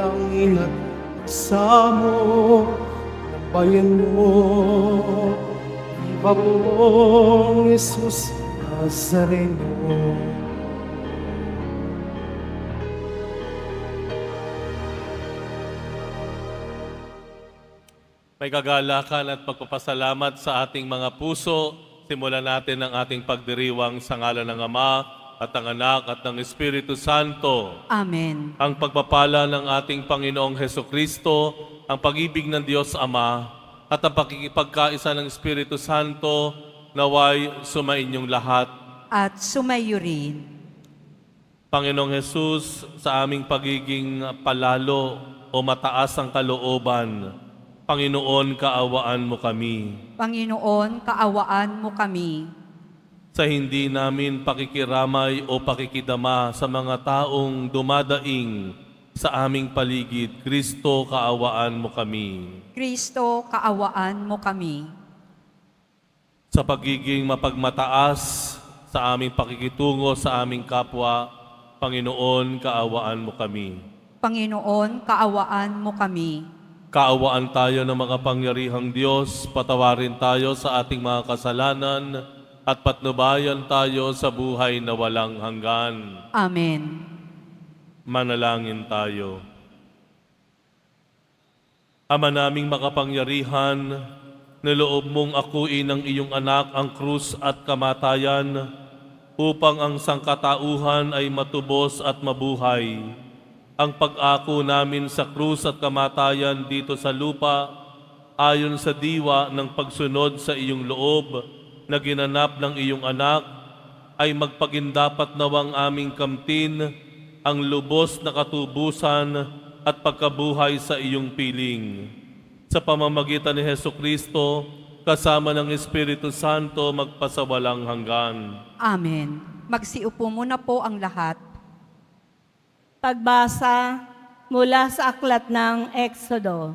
panalangin at pagsamo ng bayan mo. Viva pong Jesus Nazareno. May kagalakan at pagpapasalamat sa ating mga puso. Simulan natin ang ating pagdiriwang sa ngalan ng Ama at ng Anak at ng Espiritu Santo. Amen. Ang pagpapala ng ating Panginoong Hesukristo, ang pag-ibig ng Diyos Ama, at ang pakikipagkaisa ng Espiritu Santo, naway sumainyong lahat. At sumayo rin. Panginoong Jesus, sa aming pagiging palalo o mataas ang kalooban, Panginoon, kaawaan mo kami. Panginoon, kaawaan mo kami. Sa hindi namin pakikiramay o pakikidama sa mga taong dumadaing sa aming paligid, Kristo, kaawaan mo kami. Kristo, kaawaan mo kami. Sa pagiging mapagmataas sa aming pakikitungo sa aming kapwa, Panginoon, kaawaan mo kami. Panginoon, kaawaan mo kami. Kaawaan tayo ng mga pangyarihang Diyos, patawarin tayo sa ating mga kasalanan, at patnubayan tayo sa buhay na walang hanggan. Amen. Manalangin tayo. Ama naming makapangyarihan, niloob mong akuin ng iyong anak ang krus at kamatayan, upang ang sangkatauhan ay matubos at mabuhay. Ang pag-ako namin sa krus at kamatayan dito sa lupa, ayon sa diwa ng pagsunod sa iyong loob na ginanap ng iyong anak, ay magpagindapat nawang aming kamtin ang lubos na katubusan at pagkabuhay sa iyong piling. Sa pamamagitan ni Hesukristo, kasama ng Espiritu Santo, magpasawalang hanggan. Amen. Magsiupo muna po ang lahat. Pagbasa mula sa aklat ng Exodo.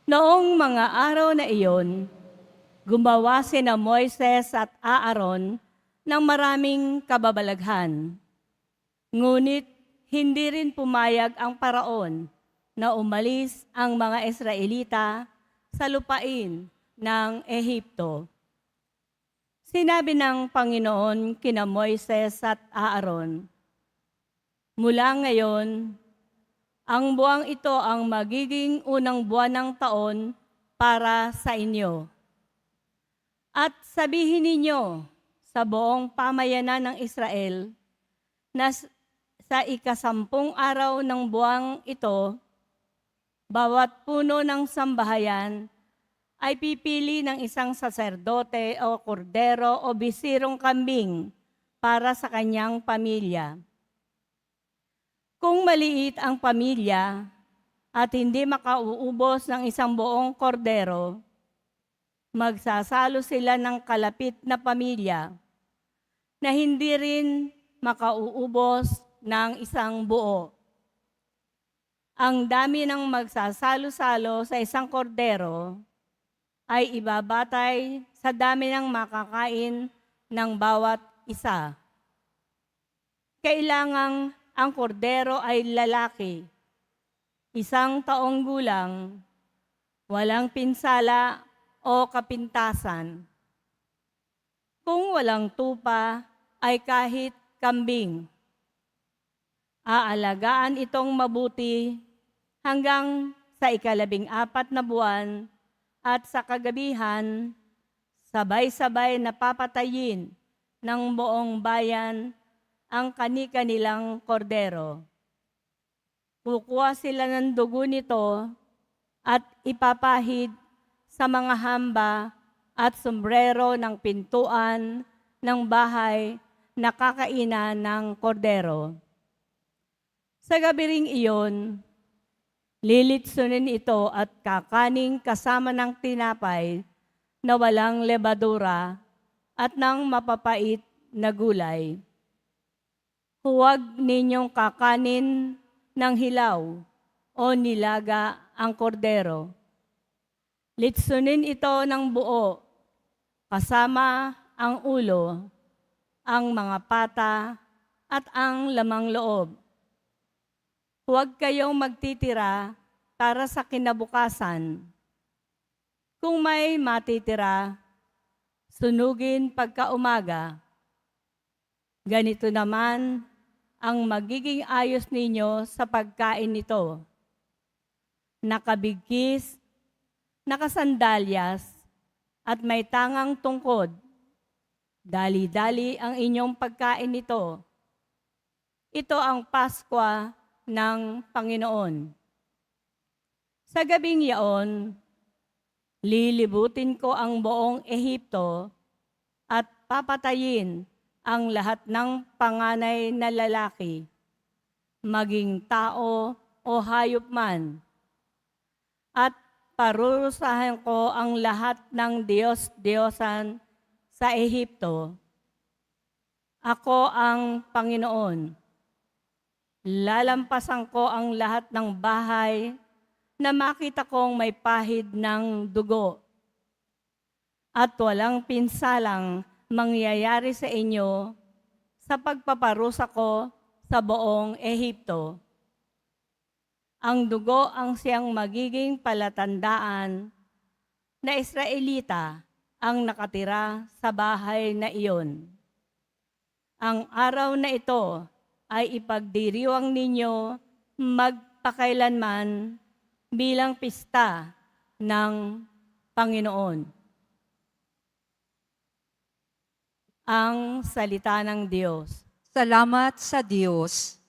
Noong mga araw na iyon, gumawa sina Moises at Aaron ng maraming kababalaghan. Ngunit hindi rin pumayag ang Paraon na umalis ang mga Israelita sa lupain ng Ehipto. Sinabi ng Panginoon kina Moises at Aaron, "Mula ngayon, ang buwang ito ang magiging unang buwan ng taon para sa inyo. At sabihin ninyo sa buong pamayanan ng Israel na sa ika-10 araw ng buwang ito, bawat puno ng sambahayan ay pipili ng isang saserdote o kordero o bisirong kambing para sa kanyang pamilya. Kung maliit ang pamilya at hindi makauubos ng isang buong kordero, magsasalo sila ng kalapit na pamilya na hindi rin makauubos ng isang buo. Ang dami ng magsasalo-salo sa isang kordero ay ibabatay sa dami ng makakain ng bawat isa. Kailangang ang kordero ay lalaki, 1 taong gulang, walang pinsala o kapintasan. Kung walang tupa, ay kahit kambing. Aalagaan itong mabuti hanggang sa ika-14 na buwan, at sa kagabihan, sabay-sabay na papatayin ng buong bayan ang kani-kanilang kordero. Kukuha sila ng dugo nito at ipapahid sa mga hamba at sombrero ng pintuan ng bahay na kakainan ng kordero. Sa gabi ring iyon, lilitsunin ito at kakaning kasama ng tinapay na walang lebadura at ng mapapait na gulay. Huwag ninyong kakanin ng hilaw o nilaga ang kordero. Litsunin ito ng buo, kasama ang ulo, ang mga pata at ang lamang loob. huwag kayong magtitira para sa kinabukasan. Kung may matitira, sunugin pagkaumaga. Ganito naman ang magiging ayos ninyo sa pagkain nito. Nakabigkis, nakasandalyas, at may tangang tungkod. Dali-dali ang inyong pagkain nito. Ito ang Paskwa ng Panginoon. Sa gabing yaon, lilibutin ko ang buong Ehipto at papatayin ang lahat ng panganay na lalaki, maging tao o hayop man, at parurusahan ko ang lahat ng Diyos-Diyosan sa Ehipto. Ako ang Panginoon. Lalampasan ko ang lahat ng bahay na makita kong may pahid ng dugo, at walang pinsalang mangyayari sa inyo sa pagpaparusa ko sa buong Ehipto. Ang dugo ang siyang magiging palatandaan na Israelita ang nakatira sa bahay na iyon. Ang araw na ito ay ipagdiriwang ninyo magpakailanman bilang pista ng Panginoon. Ang salita ng Diyos. Salamat sa Diyos.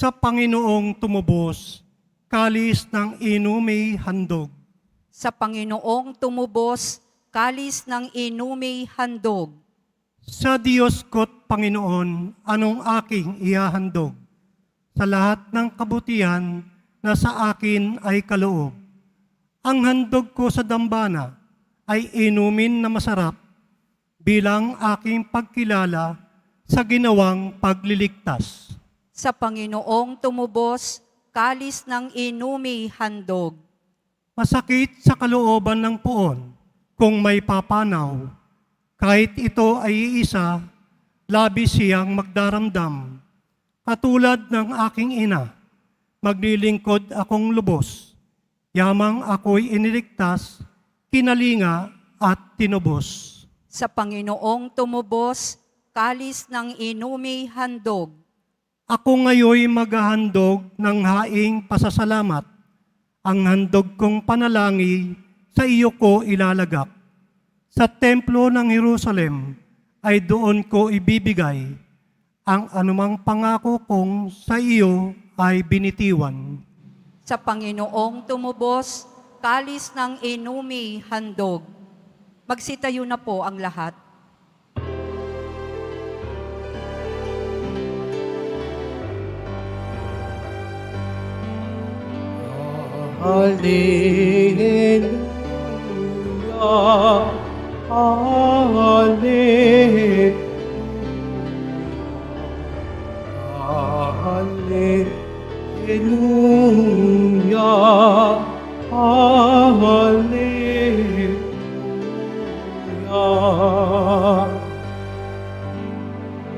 Sa Panginoong tumubos, kalis ng inumay handog. Sa Panginoong tumubos, kalis ng inumay handog. Sa Diyos ko't Panginoon, anong aking ihahandog? Sa lahat ng kabutihan na sa akin ay kaloob. Ang handog ko sa dambana ay inumin na masarap bilang aking pagkilala sa ginawang pagliligtas. Sa Panginoong tumubos, kalis ng inumay handog. Masakit sa kalooban ng poon kung may papanaw. Kahit ito ay iisa, labis siyang magdaramdam. Katulad ng aking ina, maglilingkod akong lubos. Yamang ako'y iniligtas, kinalinga at tinubos. Sa Panginoong tumubos, kalis ng inumay handog. Ako ngayoy maghahandog ng haing pasasalamat. Ang handog kong panalangin sa iyo ko ilalagak. Sa templo ng Jerusalem ay doon ko ibibigay. Ang anumang pangako kong sa iyo ay binitiwan. Sa Panginoong tumubos, kalis ng inumay handog. Magsitayo na po ang lahat. Hallelujah, hallelujah, hallelujah.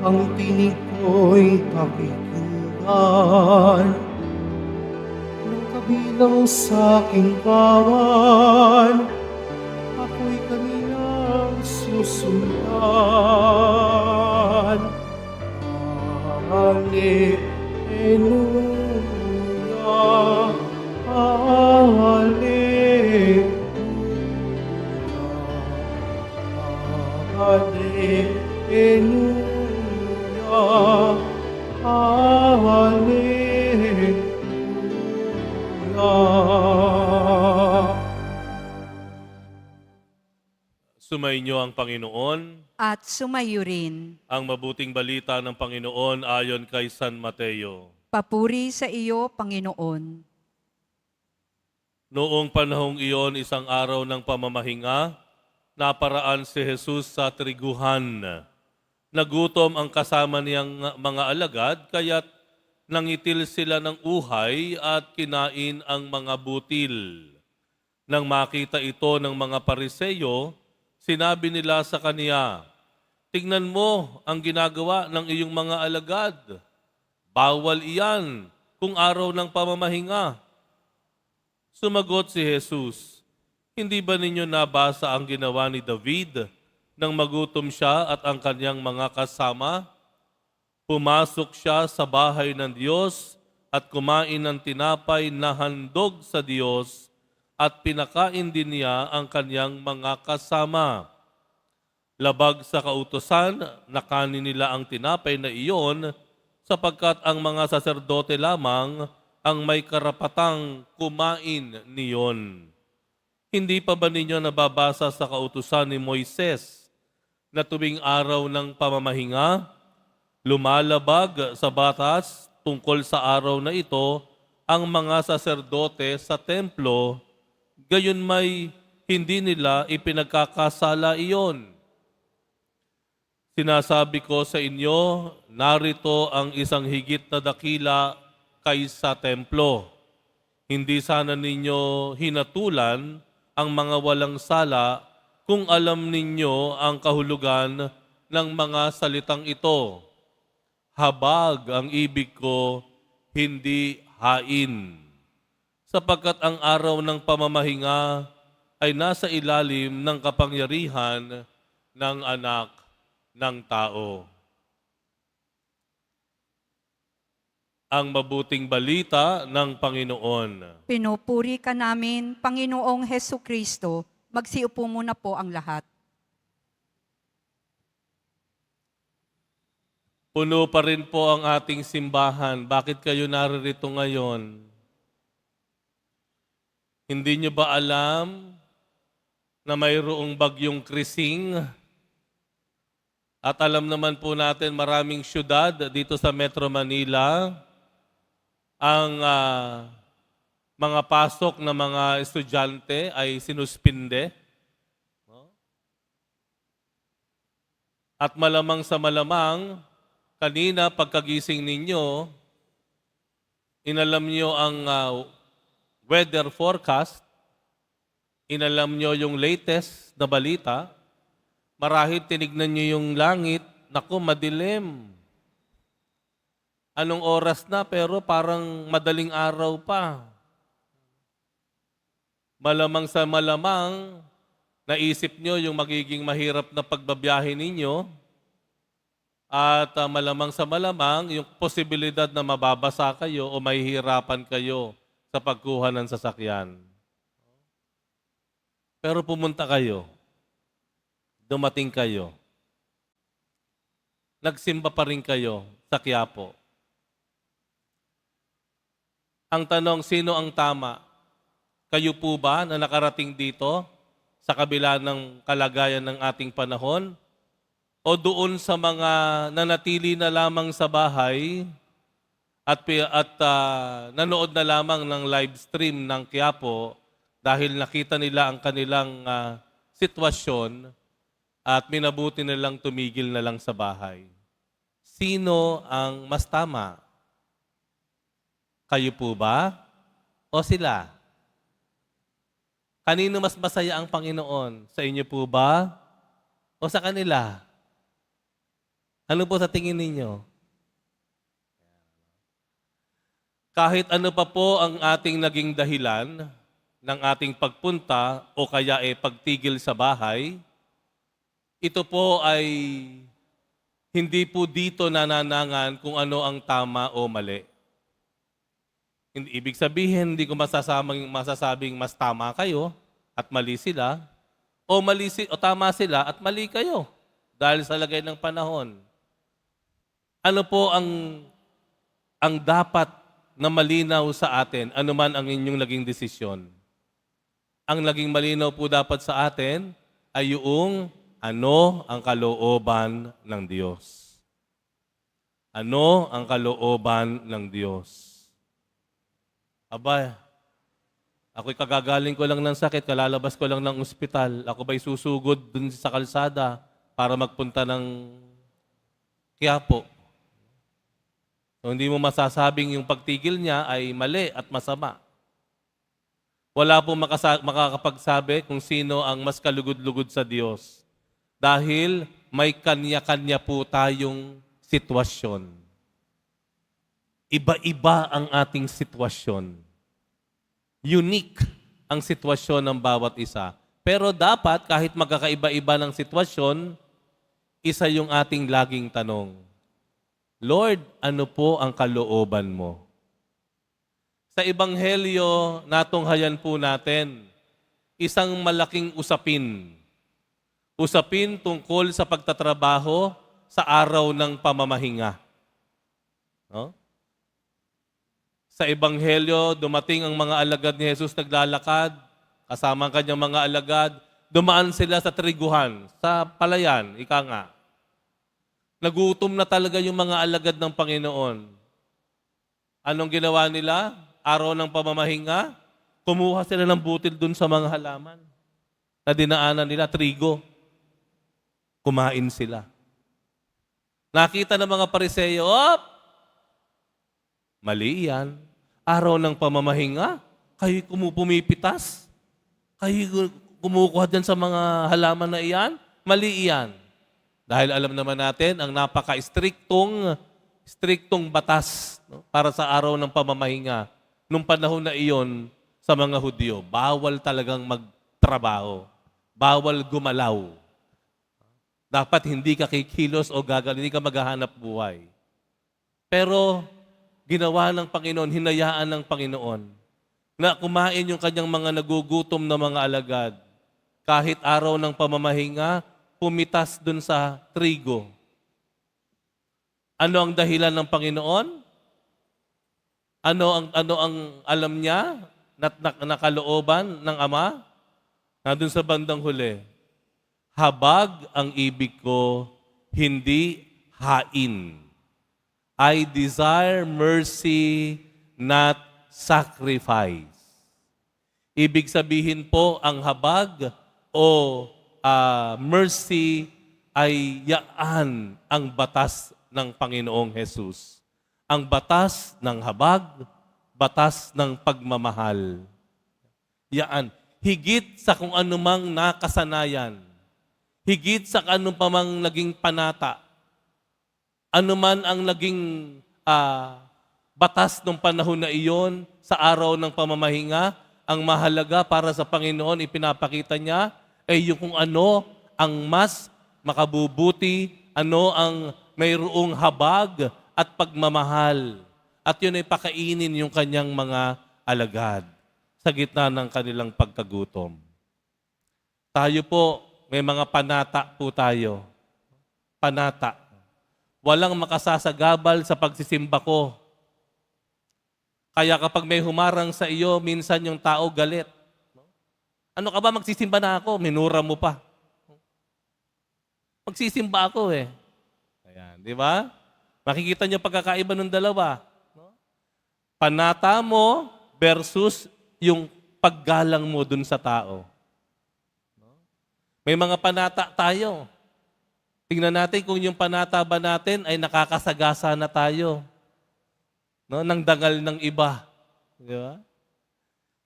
Ang tinig ko'y pakikinggan ng kabilang sa aking kawan. Ako'y kanilang susundan. Hallelujah, hallelujah, hallelujah, hallelujah. Sumainyo ang Panginoon. At sumayo rin. Ang mabuting balita ng Panginoon ayon kay San Mateo. Papuri sa iyo, Panginoon. Noong panahong iyon, isang araw ng pamamahinga, naparaan si Jesus sa triguhan. Nagutom ang kasama niyang mga alagad, kaya't nangitil sila ng uhay at kinain ang mga butil. Nang makita ito ng mga Pariseyo, sinabi nila sa kaniya, "Tingnan mo ang ginagawa ng iyong mga alagad. Bawal iyan kung araw ng pamamahinga." Sumagot si Jesus, "Hindi ba ninyo nabasa ang ginawa ni David nang magutom siya at ang kanyang mga kasama? Pumasok siya sa bahay ng Diyos at kumain ng tinapay na handog sa Diyos at pinakain din niya ang kanyang mga kasama. Labag sa kautusan, nakanin nila ang tinapay na iyon sapagkat ang mga saserdote lamang ang may karapatang kumain niyon. Hindi pa ba ninyo nababasa sa kautusan ni Moises na tuwing araw ng pamamahinga, lumalabag sa batas tungkol sa araw na ito ang mga saserdote sa templo, gayon may hindi nila ipinagkakasala iyon. Sinasabi ko sa inyo, narito ang isang higit na dakila kaysa templo. Hindi sana ninyo hinatulan ang mga walang sala kung alam ninyo ang kahulugan ng mga salitang ito. Habag ang ibig ko, hindi hain. Sapagkat ang araw ng pamamahinga ay nasa ilalim ng kapangyarihan ng anak ng tao. Ang mabuting balita ng Panginoon. Pinupuri ka namin, Panginoong Hesu Kristo. Magsiupo muna po ang lahat. Puno pa rin po ang ating simbahan. Bakit kayo naririto ngayon? Hindi nyo ba alam na mayroong bagyong Krising? At alam naman po natin maraming syudad dito sa Metro Manila ang mga pasok ng mga estudyante ay sinuspinde. No? At malamang sa malamang, kanina pagkagising ninyo, inalam nyo ang weather forecast, inalam nyo yung latest na balita, marahil tinignan nyo yung langit, naku, madilim. Anong oras na pero parang madaling araw pa. Malamang sa malamang, naisip nyo yung magiging mahirap na pagbabiyahe ninyo at malamang sa malamang yung posibilidad na mababasa kayo o mahihirapan kayo sa pagkuha ng sasakyan. Pero pumunta kayo, dumating kayo, nagsimba pa rin kayo sa Quiapo. Ang tanong, sino ang tama? Kayo po ba na nakarating dito sa kabila ng kalagayan ng ating panahon? O doon sa mga nanatili na lamang sa bahay at nanood na lamang ng live stream ng Quiapo dahil nakita nila ang kanilang sitwasyon at minabuti nilang tumigil na lang sa bahay? Sino ang mas tama? Kayo po ba? O sila? Kanino mas masaya ang Panginoon? Sa inyo po ba? O sa kanila? Ano po sa tingin ninyo? Kahit ano pa po ang ating naging dahilan ng ating pagpunta o kaya pagtigil sa bahay, ito po ay hindi po dito nananangan kung ano ang tama o mali. Ibig sabihin, hindi ko masasabing mas tama kayo at mali sila, o tama sila at mali kayo dahil sa lagay ng panahon. Ano po ang dapat na malinaw sa atin, anuman ang inyong naging desisyon? Ang naging malinaw po dapat sa atin ay yung ano ang kalooban ng Diyos. Ano ang kalooban ng Diyos? Aba, ako'y kagagaling ko lang ng sakit, kalalabas ko lang ng ospital. Ako ba'y susugod dun sa kalsada para magpunta ng Quiapo? So, hindi mo masasabing yung pagtigil niya ay mali at masama. Wala pong makakapagsabi kung sino ang mas kalugod-lugod sa Diyos. Dahil may kanya-kanya po tayong sitwasyon. Iba-iba ang ating sitwasyon. Unique ang sitwasyon ng bawat isa. Pero dapat kahit magkakaiba-iba ng sitwasyon, isa yung ating laging tanong. Lord, ano po ang kalooban mo? Sa Ebanghelyo, natunghayan po natin isang malaking usapin. Usapin tungkol sa pagtatrabaho sa araw ng pamamahinga. No? Sa Ebanghelyo, dumating ang mga alagad ni Jesus naglalakad, kasama ang kanyang mga alagad, dumaan sila sa triguhan, sa palayan, ika nga. Nagutom na talaga yung mga alagad ng Panginoon. Anong ginawa nila? Araw ng pamamahinga, kumuha sila ng butil dun sa mga halaman na dinaanan nila, trigo. Kumain sila. Nakita ng mga Pariseo, mali yan. Araw ng pamamahinga, kayo pumipitas. Kayo kumukuha dyan sa mga halaman na iyan, mali iyan. Dahil alam naman natin, ang napaka-striktong batas, no, para sa araw ng pamamahinga. Nung panahon na iyon sa mga Hudyo, bawal talagang magtrabaho. Bawal gumalaw. Dapat hindi ka kikilos o hindi ka maghahanap buhay. Pero ginawa ng Panginoon, hinayaan ng Panginoon na kumain yung kanyang mga nagugutom na mga alagad. Kahit araw ng pamamahinga, pumitas dun sa trigo. Ano ang dahilan ng Panginoon? Ano ang alam niya na kalooban ng Ama? Nandun sa bandang huli. Habag ang ibig ko, hindi hain. I desire mercy, not sacrifice. Ibig sabihin po, ang habag o mercy ay yaan ang batas ng Panginoong Jesus. Ang batas ng habag, batas ng pagmamahal. Yaan. Higit sa kung anumang nakasanayan. Higit sa anumang naging panata. Anuman ang naging batas ng panahon na iyon sa araw ng pamamahinga, ang mahalaga para sa Panginoon, ipinapakita niya, ay yung kung ano ang mas makabubuti, ano ang mayroong habag at pagmamahal. At yun ay pakainin yung kanyang mga alagad sa gitna ng kanilang pagkagutom. Tayo po, may mga panata po tayo. Panata. Walang makasasagabal sa pagsisimba ko. Kaya kapag may humarang sa iyo, minsan yung tao galit. Ano ka ba, magsisimba na ako? Minura mo pa. Magsisimba ako eh. Ayan, di ba? Makikita niyo pagkakaiba ng dalawa. No? Panata mo versus yung paggalang mo dun sa tao. No? May mga panata tayo. Tingnan natin kung yung panata ba natin ay nakakasagasa na tayo. No? Nang dangal ng iba. Di ba?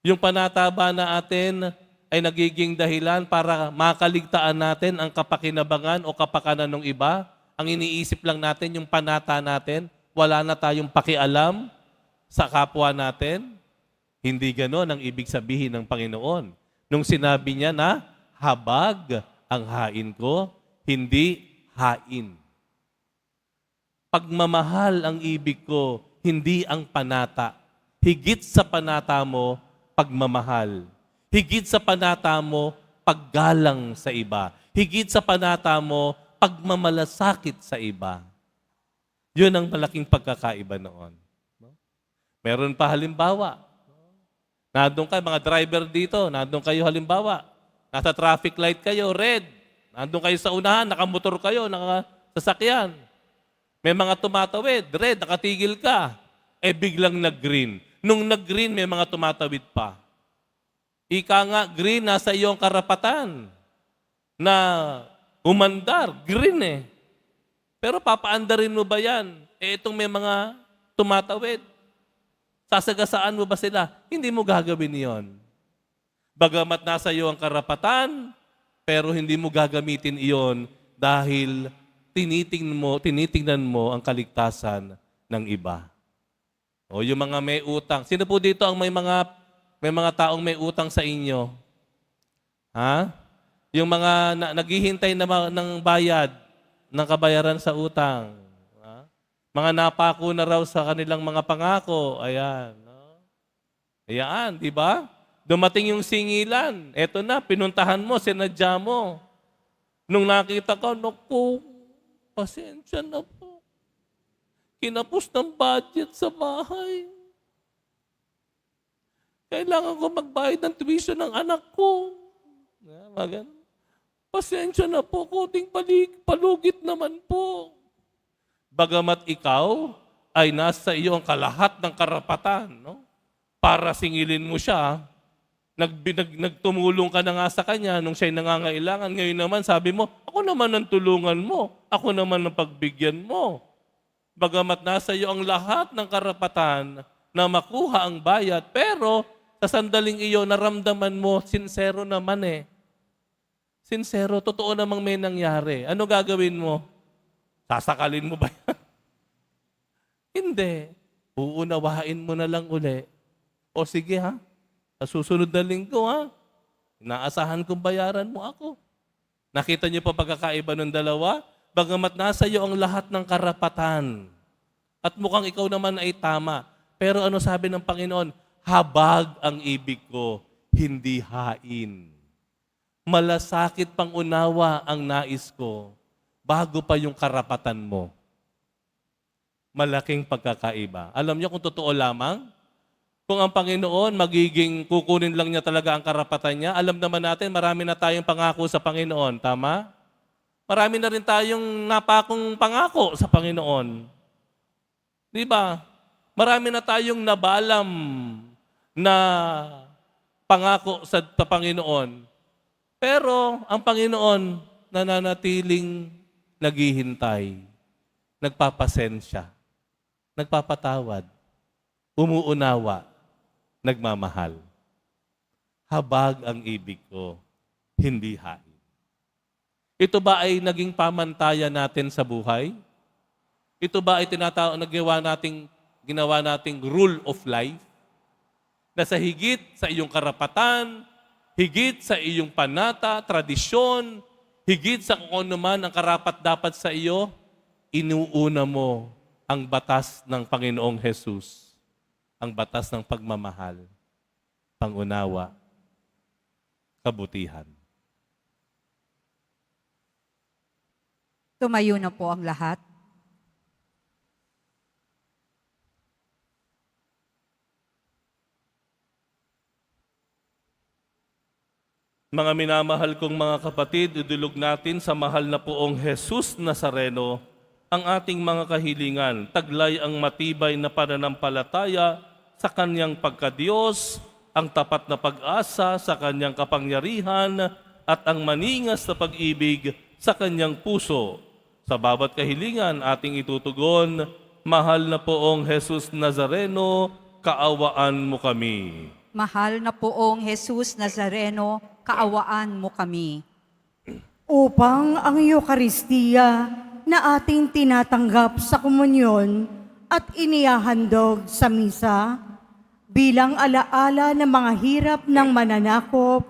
Yung panata ba na atin ay nagiging dahilan para makaligtaan natin ang kapakinabangan o kapakanan ng iba? Ang iniisip lang natin, yung panata natin, wala na tayong pakialam sa kapwa natin. Hindi ganon ang ibig sabihin ng Panginoon. Nung sinabi niya na, habag ang hain ko, hindi hain. Pagmamahal ang ibig ko, hindi ang panata. Higit sa panata mo, pagmamahal. Higit sa panata mo, paggalang sa iba. Higit sa panata mo, pagmamalasakit sa iba. Yun ang malaking pagkakaiba noon. No? Meron pa halimbawa. Nandun kayo, mga driver dito, nandun kayo halimbawa. Nasa traffic light kayo, red. Nandun kayo sa unahan, nakamotor kayo, nakasasakyan. May mga tumatawid, red, nakatigil ka. Eh biglang nag-green. Nung nag-green, may mga tumatawid pa. Ika nga, green, nasa iyong karapatan na umandar, green eh. Pero papaandarin mo ba yan? Eh itong may mga tumatawid. Sasagasaan mo ba sila? Hindi mo gagawin yon. Bagamat nasa iyo ang karapatan, pero hindi mo gagamitin iyon dahil tinitingnan mo ang kaligtasan ng iba. O yung mga may utang. Sino po dito ang may mga taong may utang sa inyo? Ha? Yung mga naghihintay ng bayad, ng kabayaran sa utang. Ha? Mga napako na raw sa kanilang mga pangako. Ayan. No? Ayan, di ba? Dumating yung singilan. Eto na, pinuntahan mo, sinadya mo. Nung nakita ko, naku, pasensya na po. Kinapos ng budget sa bahay. Kailangan ko magbayad ng tuition ng anak ko. Pasensya na po, kuting palugit naman po. Bagamat ikaw ay nasa iyo ang kalahat ng karapatan, no? Para singilin mo siya, nagtumulong ka na nga sa kanya nung siya'y nangangailangan. Ngayon naman sabi mo, ako naman ang tulungan mo, ako naman ang pagbigyan mo. Bagamat nasa iyo ang lahat ng karapatan na makuha ang bayad, pero sa sandaling iyo, naramdaman mo, sincero naman eh. Sincero, totoo namang may nangyari. Ano gagawin mo? Sasakalin mo ba yan? Hindi. Uunawain mo na lang uli. O sige ha, sa susunod na linggo ha, inaasahan kong bayaran mo ako. Nakita niyo pa pagkakaiba ng dalawa? Bagamat nasa iyo ang lahat ng karapatan. At mukhang ikaw naman ay tama. Pero ano sabi ng Panginoon? Habag ang ibig ko, hindi hain. Malasakit pang unawa ang nais ko bago pa yung karapatan mo. Malaking pagkakaiba. Alam niyo kung totoo lamang, kung ang Panginoon magiging kukunin lang niya talaga ang karapatan niya, alam naman natin marami na tayong pangako sa Panginoon. Tama? Marami na rin tayong napakong pangako sa Panginoon. Di ba? Marami na tayong nabalam na pangako sa Panginoon. Pero ang Panginoon nananatiling naghihintay, nagpapasensya, nagpapatawad, umuunawa, nagmamahal. Habag ang ibig ko, hindi hain. Ito ba ay naging pamantayan natin sa buhay? Ito ba ay ginawa nating rule of life? Na sa higit sa iyong karapatan, higit sa iyong panata, tradisyon, higit sa kung ano man ang karapat-dapat sa iyo, inuuna mo ang batas ng Panginoong Jesus, ang batas ng pagmamahal, pangunawa, kabutihan. Tumayo na po ang lahat. Mga minamahal kong mga kapatid, idulog natin sa mahal na poong Jesus Nazareno ang ating mga kahilingan. Taglay ang matibay na pananampalataya sa Kanyang pagkadiyos, ang tapat na pag-asa sa Kanyang kapangyarihan, at ang maningas na pag-ibig sa Kanyang puso. Sa bawat kahilingan ating itutugon, mahal na poong Jesus Nazareno, kaawaan mo kami. Mahal na poong Jesus Nazareno, kaawaan mo kami. Upang ang Eukaristiya na ating tinatanggap sa komunyon at inihahandog sa misa, bilang alaala ng mga hirap ng mananakop,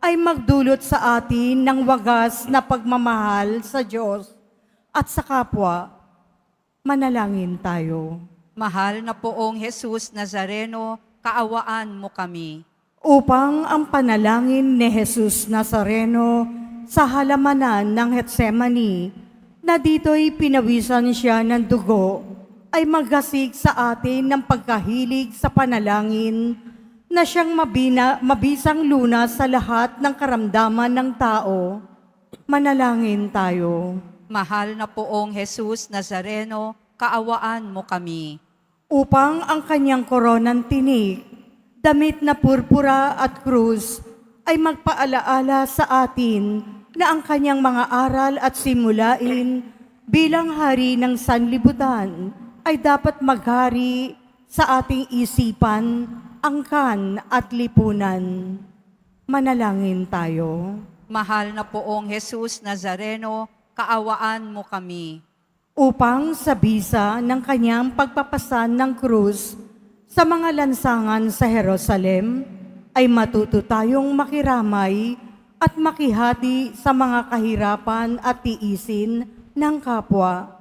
ay magdulot sa atin ng wagas na pagmamahal sa Diyos at sa kapwa. Manalangin tayo. Mahal na poong Jesus Nazareno, kaawaan mo kami. Upang ang panalangin ni Jesus Nazareno sa halamanan ng Getsemani, na dito'y pinawisan siya ng dugo, ay maggasig sa atin ng pagkahilig sa panalangin na siyang mabisang lunas sa lahat ng karamdaman ng tao. Manalangin tayo. Mahal na poong Jesus Nazareno, kaawaan mo kami. Upang ang kanyang koronang tinik, damit na purpura at krus, ay magpaalaala sa atin na ang kanyang mga aral at simulain bilang hari ng sanlibutan ay dapat maghari sa ating isipan, angkan at lipunan. Manalangin tayo. Mahal na poong Jesus Nazareno, kaawaan mo kami. Upang sa bisa ng kanyang pagpapasan ng krus sa mga lansangan sa Jerusalem, ay matuto tayong makiramay at makihati sa mga kahirapan at tiisin ng kapwa.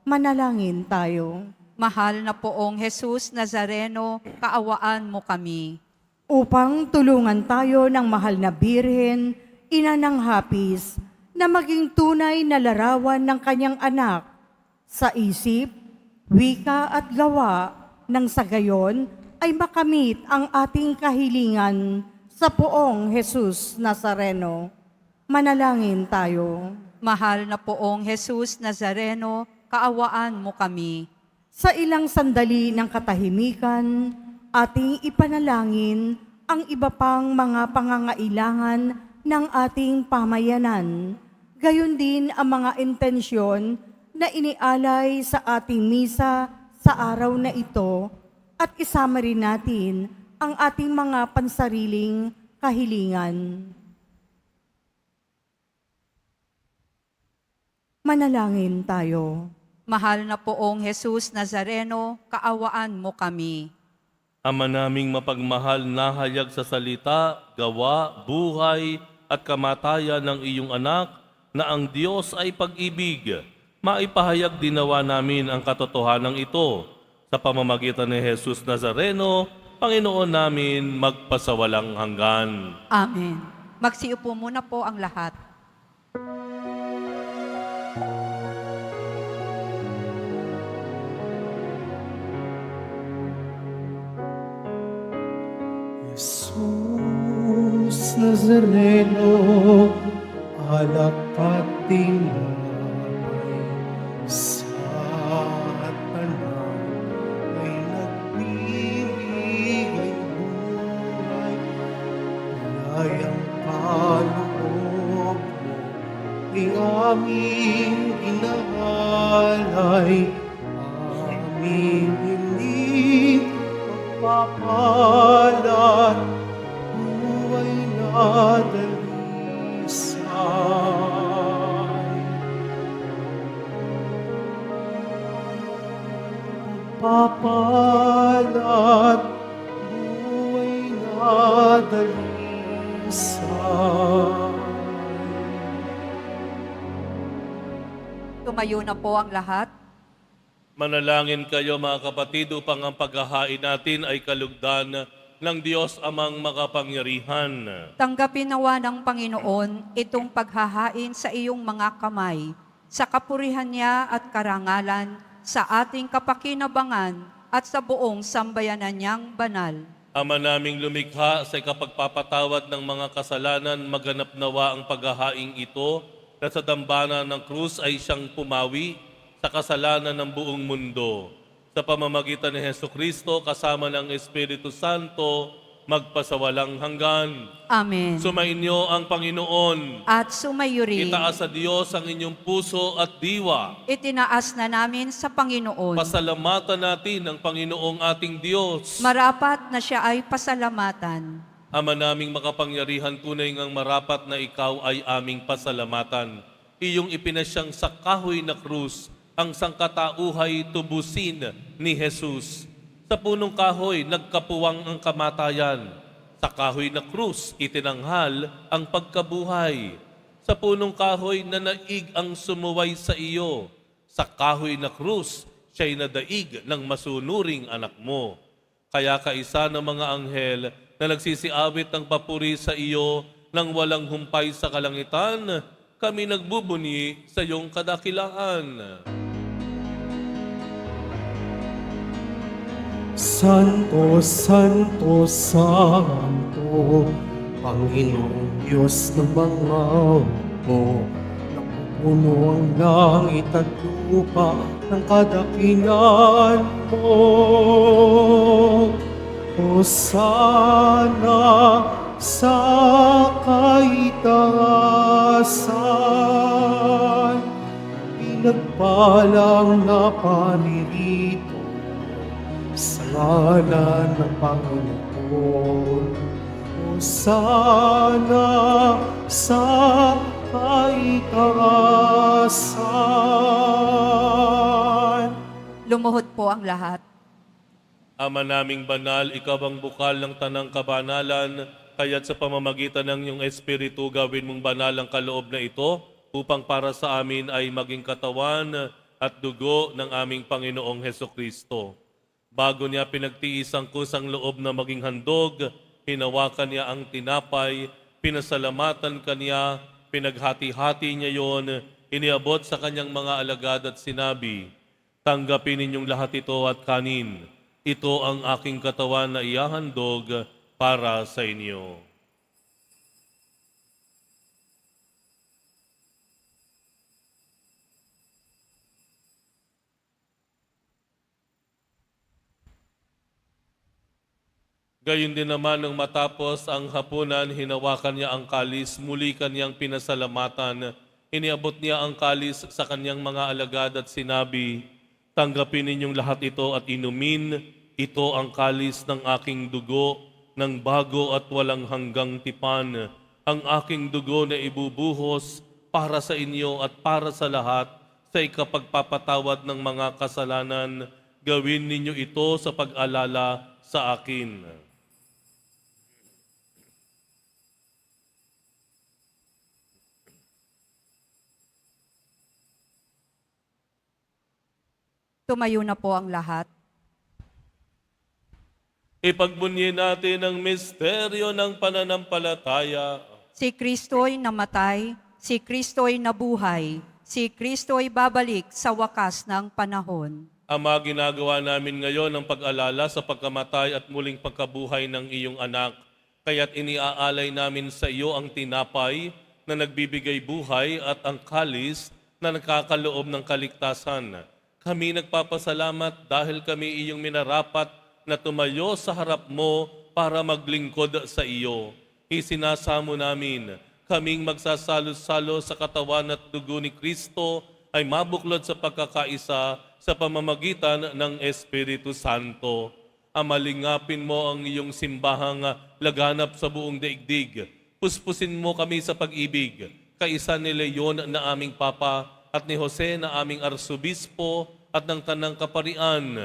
Manalangin tayo. Mahal na poong Jesus Nazareno, kaawaan mo kami. Upang tulungan tayo ng mahal na Birhen, ina ng hapis, na maging tunay na larawan ng kanyang anak sa isip, wika at gawa, nang sa gayon ay makamit ang ating kahilingan sa poong Jesus Nazareno. Manalangin tayo. Mahal na poong Jesus Nazareno, kaawaan mo kami. Sa ilang sandali ng katahimikan, ating ipanalangin ang iba pang mga pangangailangan ng ating pamayanan. Gayon din ang mga intensyon na inialay sa ating misa sa araw na ito at isama rin natin ang ating mga pansariling kahilingan. Manalangin tayo. Mahal na poong Jesus Nazareno, kaawaan mo kami. Ama naming mapagmahal na hayag sa salita, gawa, buhay at kamatayan ng iyong anak na ang Diyos ay pag-ibig. Maipahayag dinawa namin ang katotohanan ito sa pamamagitan ni Jesus Nazareno, Panginoon namin magpasawalang hanggan. Amen. Magsiupo muna po ang lahat. Jesus Nazareno, alak at tinapay, sa tanan ay nagbibigay buhay. Layang kaloob mo, ang aming inahalay, aming hindi magpapalat, buhay na dalisay. Magpapalat, buhay na dalisay. Tumayo na po ang lahat. Manalangin kayo mga kapatid upang ang paghahain natin ay kalugdan ng Diyos amang makapangyarihan. Tanggapin nawa ng Panginoon itong paghahain sa iyong mga kamay, sa kapurihan niya at karangalan, sa ating kapakinabangan at sa buong sambayanan niyang banal. Ama naming lumikha sa kapagpapatawad ng mga kasalanan, maganap nawa ang paghahaing ito na sa dambana ng krus ay siyang pumawi sa kasalanan ng buong mundo. Sa pamamagitan ni Hesukristo kasama ng Espiritu Santo, magpasawalang hanggan. Amen. Sumainyo ang Panginoon. At sumayo rin. Itaas sa Diyos ang inyong puso at diwa. Itinaas na namin sa Panginoon. Pasalamatan natin ang Panginoong ating Diyos. Marapat na siya ay pasalamatan. Ama naming makapangyarihan, tunay ngang marapat na ikaw ay aming pasalamatan. Iyong ipinasyang sa kahoy na krus, ang sangkatauhay tubusin ni Jesus. Sa punong kahoy, nagkapuwang ang kamatayan. Sa kahoy na krus, itinanghal ang pagkabuhay. Sa punong kahoy, nanaig ang sumuway sa iyo. Sa kahoy na krus, siya'y nadaig ng masunuring anak mo. Kaya kaisa ng mga anghel na nagsisiawit ng papuri sa iyo nang walang humpay sa kalangitan, kami nagbubuni sa iyong kadakilaan. Santo, Santo, Santo, Panginoong Diyos ng mga hukbo, napupuno ang langit at lupa ng kadakilaan mo. Hosana sa kaitaasan, pinagpalang na paririto sa ngalan ng Panginoon. Hosana sa kaitaasan. Lumuhod po ang lahat. Ama naming banal, ikaw ang bukal ng tanang kabanalan, kaya't sa pamamagitan ng iyong Espiritu gawin mong banal ang kaloob na ito, upang para sa amin ay maging katawan at dugo ng aming Panginoong Hesukristo. Bago niya pinagtiis ang kusang loob na maging handog, hinawakan niya ang tinapay, pinasalamatan kaniya, pinaghati-hati niya yon, iniabot sa kanyang mga alagad at sinabi, "Tanggapin ninyong lahat ito at kanin. Ito ang aking katawan na ihahandog para sa inyo." Gayon din naman nang matapos ang hapunan, hinawakan niya ang kalis, muli kanyang pinasalamatan. Iniabot niya ang kalis sa kanyang mga alagad at sinabi, "Tanggapin ninyong lahat ito at inumin. Ito ang kalis ng aking dugo, ng bago at walang hanggang tipan. Ang aking dugo na ibubuhos para sa inyo at para sa lahat sa ikapagpapatawad ng mga kasalanan. Gawin ninyo ito sa pag-alala sa akin." Tumayo na po ang lahat. Ipagbunyi natin ang misteryo ng pananampalataya. Si Kristo'y namatay, si Kristo'y nabuhay, si Kristo'y babalik sa wakas ng panahon. Ama, ginagawa namin ngayon ang pag-alala sa pagkamatay at muling pagkabuhay ng iyong anak. Kaya't iniaalay namin sa iyo ang tinapay na nagbibigay buhay at ang kalis na nakakaloob ng kaligtasan. Kami nagpapasalamat dahil kami iyong minarapat na tumayo sa harap mo para maglingkod sa iyo. Isinasamo namin, kaming magsasalo-salo sa katawan at dugo ni Kristo ay mabuklod sa pagkakaisa sa pamamagitan ng Espiritu Santo. Amalingapin mo ang iyong simbahang laganap sa buong daigdig. Puspusin mo kami sa pag-ibig, kaisa ni Leon na aming Papa at ni Jose na aming Arsobispo at ng Tanang Kaparian.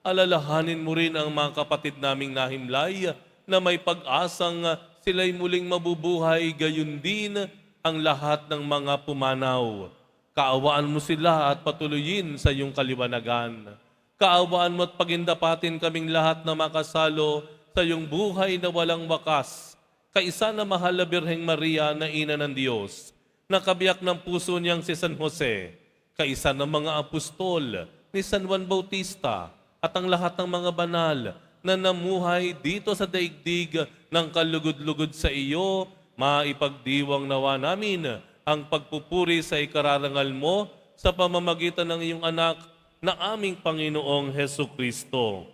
Alalahanin mo rin ang mga kapatid naming nahimlay na may pag-asang sila'y muling mabubuhay, gayon din ang lahat ng mga pumanaw. Kaawaan mo sila at patuloyin sa iyong kaliwanagan. Kaawaan mo at pagindapatin kaming lahat na makasalo sa iyong buhay na walang wakas. Kaisa na mahal na Birheng Maria na Ina ng Diyos, na kabiyak ng puso niyang si San Jose, kaisa ng mga apostol ni San Juan Bautista, at ang lahat ng mga banal na namuhay dito sa daigdig ng kalugod-lugod sa iyo, maipagdiwang nawa namin ang pagpupuri sa ikararangal mo sa pamamagitan ng iyong anak na aming Panginoong Hesukristo.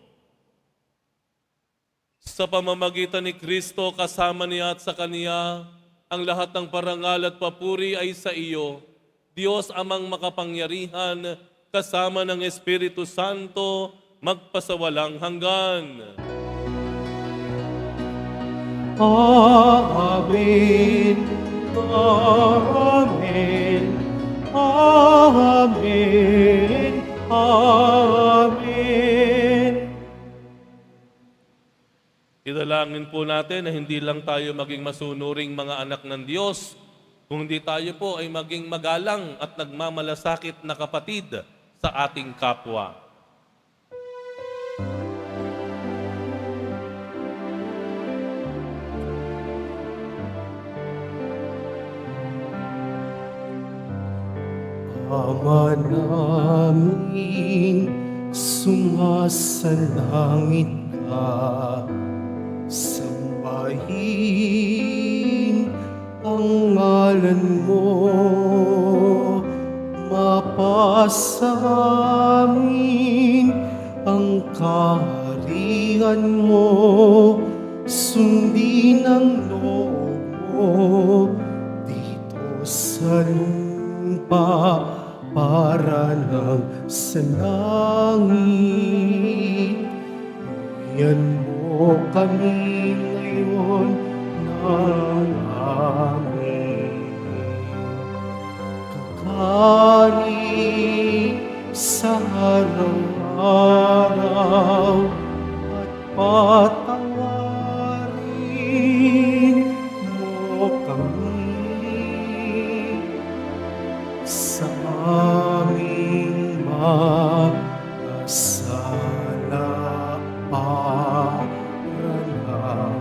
Sa pamamagitan ni Kristo, kasama niya at sa Kaniya, ang lahat ng parangal at papuri ay sa iyo, Diyos amang makapangyarihan, kasama ng Espiritu Santo, magpasawalang hanggan. Amen. Amen. Amen. Amen. Idalangin po natin na hindi lang tayo maging masunuring mga anak ng Diyos, kung hindi tayo po ay maging magalang at nagmamalasakit na kapatid sa ating kapwa. Ama namin, sumasalangit ka, sambahin ang ngalan mo, mapasa amin ang kaharian mo, sundin ang loob mo dito sa lupa para lang sa langit. Bigyan mo kami ngayon amin. Kakanin sa araw-araw at patawarin mo kami sa aming mga sala para ng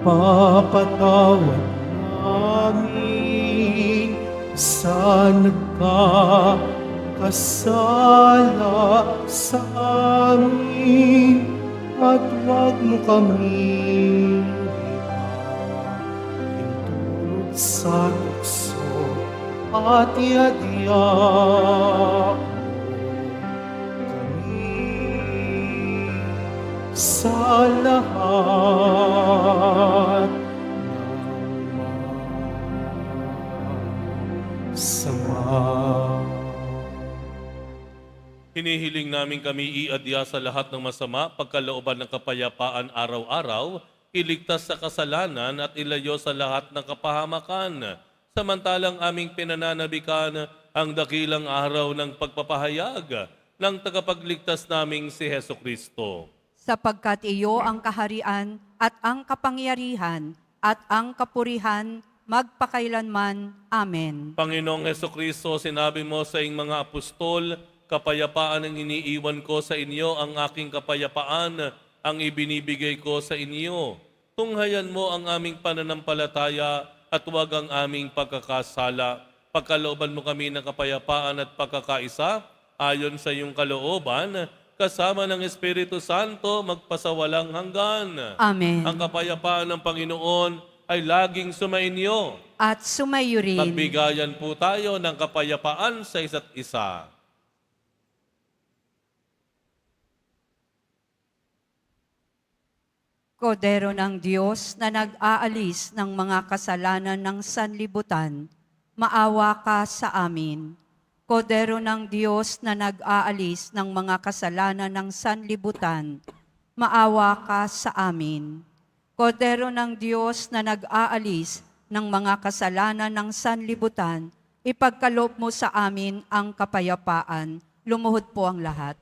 pagpapatawad namin sa nagkakasala sa amin at huwag mo kaming hintulot sa tukso at iadya kami sa lahat ng sama. Hinihiling namin kami iadya sa lahat ng masama, pagkalooban ng kapayapaan araw-araw, iligtas sa kasalanan at ilayo sa lahat ng kapahamakan. Samantalang aming pinananabikan ang dakilang araw ng pagpapahayag ng tagapagligtas naming si Heso Kristo. Sapagkat iyo ang kaharian at ang kapangyarihan at ang kapurihan magpakailanman. Amen. Panginoong Heso Kristo, sinabi mo sa iyong mga apostol, kapayapaan ang iniiwan ko sa inyo, ang aking kapayapaan ang ibinibigay ko sa inyo. Tunghayan mo ang aming pananampalataya at huwag ang aming pagkakasala. Pagkalooban mo kami ng kapayapaan at pagkakaisa, ayon sa iyong kalooban, kasama ng Espiritu Santo, magpasawalang hanggan. Amen. Ang kapayapaan ng Panginoon ay laging sumainyo. At sumayo rin. Magbigayan po tayo ng kapayapaan sa isa't isa. Kordero ng Diyos na nag-aalis ng mga kasalanan ng sanlibutan, maawa ka sa amin. Kordero ng Diyos na nag-aalis ng mga kasalanan ng sanlibutan, maawa ka sa amin. Kordero ng Diyos na nag-aalis ng mga kasalanan ng sanlibutan, ipagkaloob mo sa amin ang kapayapaan. Lumuhod po ang lahat.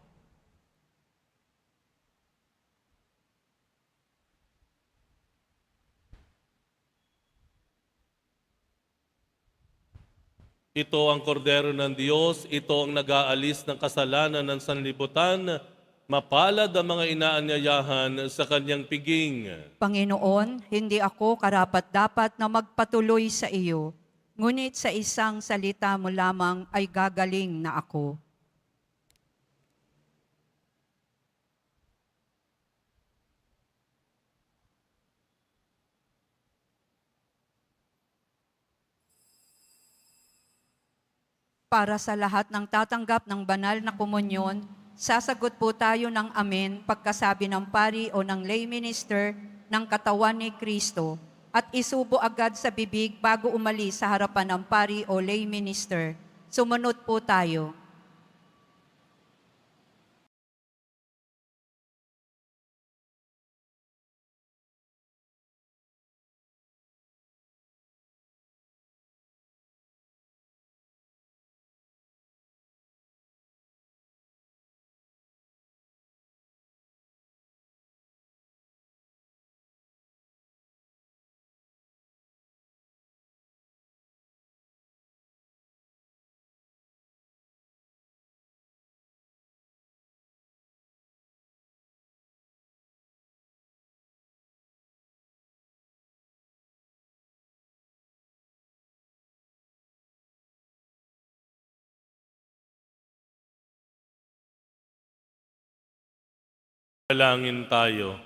Ito ang kordero ng Diyos, ito ang nag-aalis ng kasalanan ng sanlibutan. Mapalad ang mga inaanyayahan sa kanyang piging. Panginoon, hindi ako karapat-dapat na magpatuloy sa iyo, ngunit sa isang salita mo lamang ay gagaling na ako. Para sa lahat ng tatanggap ng banal na komunyon, sasagot po tayo ng amen pagkasabi ng pari o ng lay minister ng katawan ni Kristo at isubo agad sa bibig bago umalis sa harapan ng pari o lay minister. Sumunod po tayo. Dalangin tayo.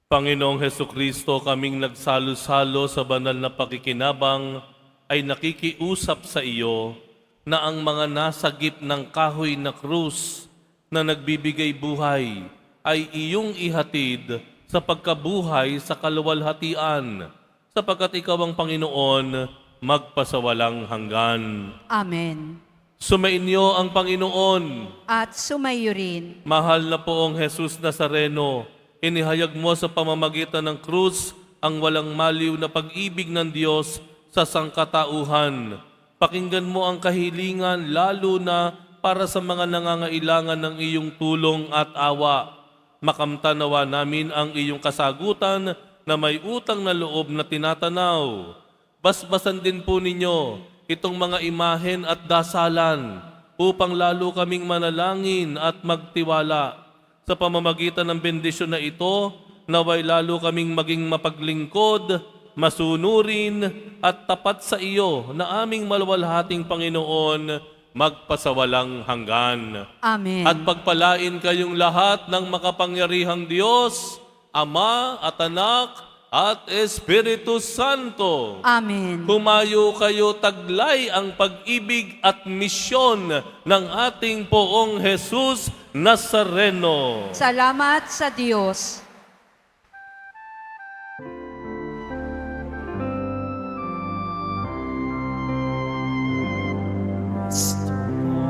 Panginoong Heso Kristo, kaming nagsalo-salo sa banal na pakikinabang ay nakikiusap sa iyo na ang mga nasagip ng kahoy na krus na nagbibigay buhay ay iyong ihatid sa pagkabuhay sa kaluwalhatian, sapagkat ikaw ang Panginoon magpasawalang hanggan. Amen. Sumainyo ang Panginoon. At sumayo rin. Mahal na poong Jesus Nazareno, Inihayag mo sa pamamagitan ng krus ang walang maliw na pag-ibig ng Diyos sa sangkatauhan. Pakinggan mo ang kahilingan lalo na para sa mga nangangailangan ng iyong tulong at awa. Makamtanawa namin ang iyong kasagutan na may utang na loob na tinatanaw. Basbasan din po ninyo itong mga imahen at dasalan upang lalo kaming manalangin at magtiwala. Sa pamamagitan ng bendisyon na ito, naway lalo kaming maging mapaglingkod, masunurin at tapat sa iyo na aming maluwalhating Panginoon magpasawalang hanggan. Amen. At pagpalain kayong lahat ng makapangyarihang Diyos, Ama at Anak at Espiritu Santo. Amen. Humayo kayo taglay ang pag-ibig at misyon ng ating Poong Jesus Nazareno. Salamat sa Diyos.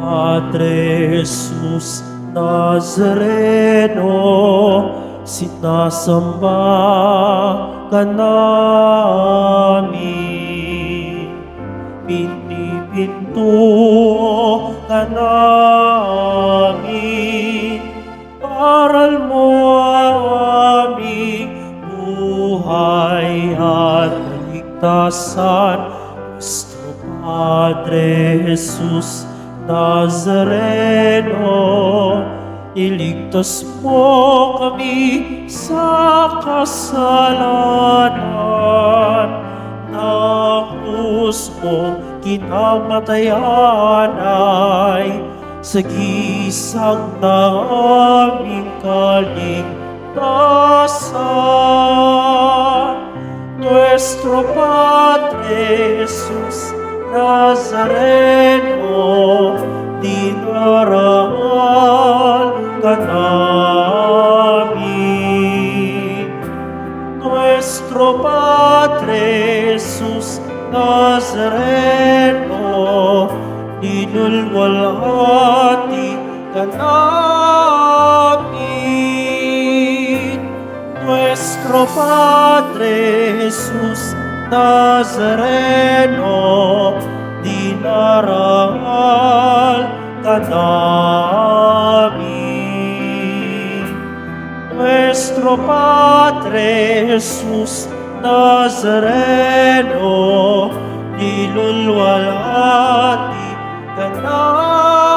Padre Jesus Nazareno, sinasamba ka namin. Pinipinto ka namin. Aral mo ang aming buhay at kaligtasan. Nuestro Padre Jesus Nazareno, iligtas mo kami sa kasalanan. Na krus mo kinamatayan ay sagisag ng aming kaligtasan. Nuestro Padre Jesus Nazareno, dinarangal ka namin. Nuestro Padre Jesus Nazareno, dinulwalhati ka namin. Nuestro Padre Jesus Nazareno, dinarangal ka namin. Nuestro Padre Jesus Nazareno, nilulwalhati ka namin.